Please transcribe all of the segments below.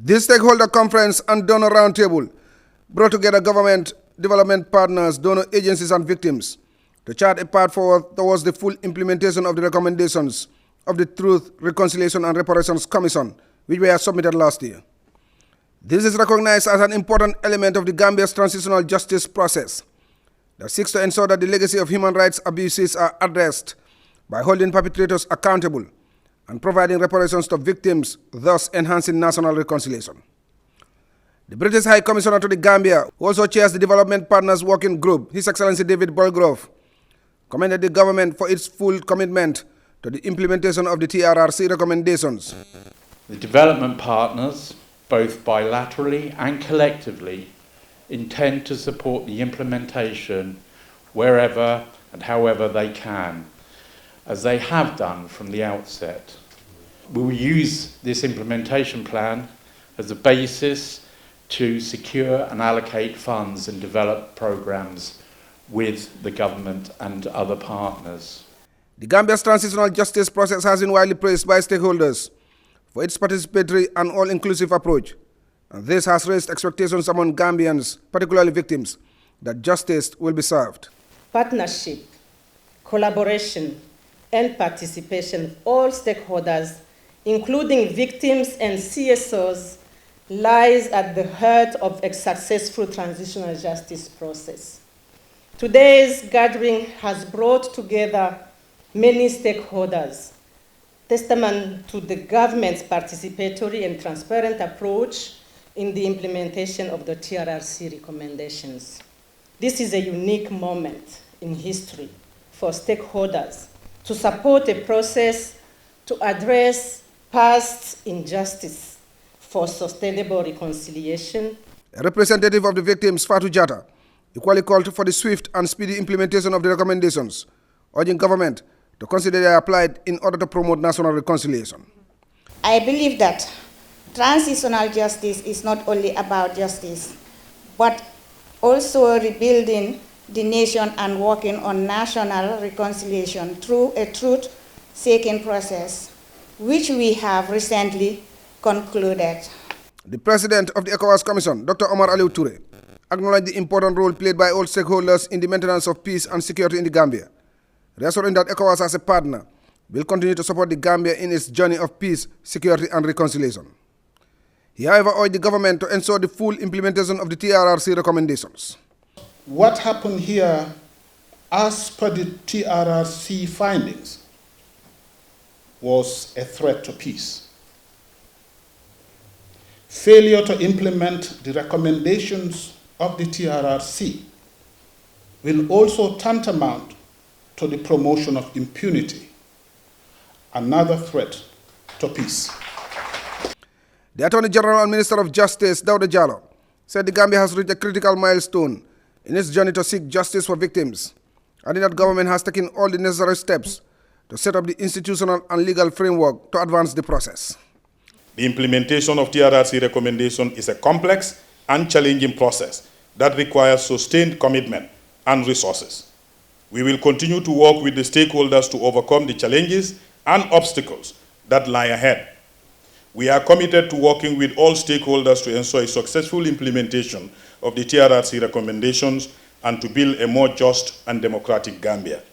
This stakeholder conference and donor roundtable brought together government, development partners, donor agencies and victims to chart a path forward towards the full implementation of the recommendations of the Truth, Reconciliation and Reparations Commission, which were submitted last year. This is recognized as an important element of the Gambia's transitional justice process that seeks to ensure that the legacy of human rights abuses are addressed by holding perpetrators accountable and providing reparations to victims, thus enhancing national reconciliation. The British High Commissioner to the Gambia, who also chairs the Development Partners Working Group, His Excellency David Bolgrove, commended the government for its full commitment to the implementation of the TRRC recommendations. The development partners, both bilaterally and collectively, intend to support the implementation wherever and however they can, as they have done from the outset. We will use this implementation plan as a basis to secure and allocate funds and develop programs with the government and other partners. The Gambia's transitional justice process has been widely praised by stakeholders for its participatory and all-inclusive approach, and this has raised expectations among Gambians, particularly victims, that justice will be served. Partnership, collaboration, and participation of all stakeholders, including victims and CSOs, lies at the heart of a successful transitional justice process. Today's gathering has brought together many stakeholders, testament to the government's participatory and transparent approach in the implementation of the TRRC recommendations. This is a unique moment in history for stakeholders to support a process to address past injustice for sustainable reconciliation. A representative of the victims, Fatou Jatta, equally called for the swift and speedy implementation of the recommendations, urging government to consider they are applied in order to promote national reconciliation. I believe that transitional justice is not only about justice, but also rebuilding the nation and working on national reconciliation through a truth-seeking process, which we have recently concluded. The president of the ECOWAS Commission, Dr. Omar Aliou Touré, acknowledged the important role played by all stakeholders in the maintenance of peace and security in the Gambia, reassuring that ECOWAS as a partner will continue to support the Gambia in its journey of peace, security and reconciliation. He, however, urged the government to ensure the full implementation of the TRRC recommendations. What happened here, as per the TRRC findings, was a threat to peace. Failure to implement the recommendations of the TRRC will also tantamount to the promotion of impunity, another threat to peace. The Attorney General and Minister of Justice, Jallow, said the Gambia has reached a critical milestone in its journey to seek justice for victims, adding that government has taken all the necessary steps to set up the institutional and legal framework to advance the process. The implementation of TRRC recommendation is a complex and challenging process that requires sustained commitment and resources. We will continue to work with the stakeholders to overcome the challenges and obstacles that lie ahead. We are committed to working with all stakeholders to ensure a successful implementation of the TRRC recommendations and to build a more just and democratic Gambia.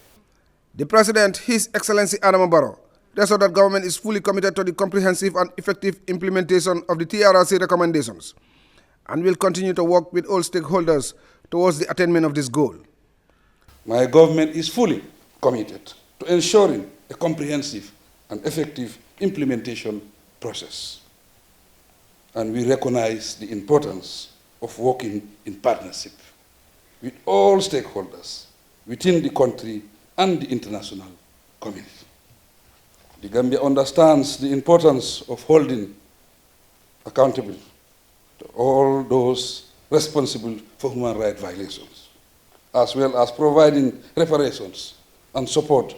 The President, His Excellency Adama Barrow, reassured that government is fully committed to the comprehensive and effective implementation of the TRRC recommendations and will continue to work with all stakeholders towards the attainment of this goal. My government is fully committed to ensuring a comprehensive and effective implementation process. And we recognize the importance of working in partnership with all stakeholders within the country and the international community. The Gambia understands the importance of holding accountable to all those responsible for human rights violations, as well as providing reparations and support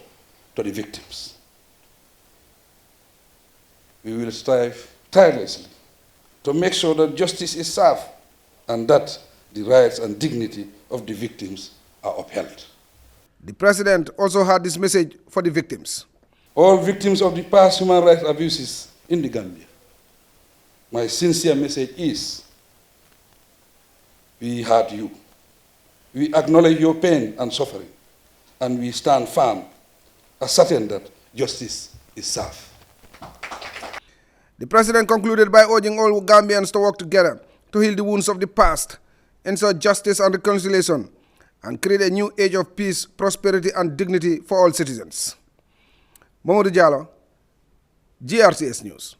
to the victims. We will strive tirelessly to make sure that justice is served and that the rights and dignity of the victims are upheld. The President also had this message for the victims. All victims of the past human rights abuses in the Gambia My sincere message is, we heard you. We acknowledge your pain and suffering, and we stand firm, ascertain that justice is served. The president concluded by urging all Gambians to work together to heal the wounds of the past, ensure justice and reconciliation, and create a new age of peace, prosperity, and dignity for all citizens. Mamadou Jallow, GRCS News.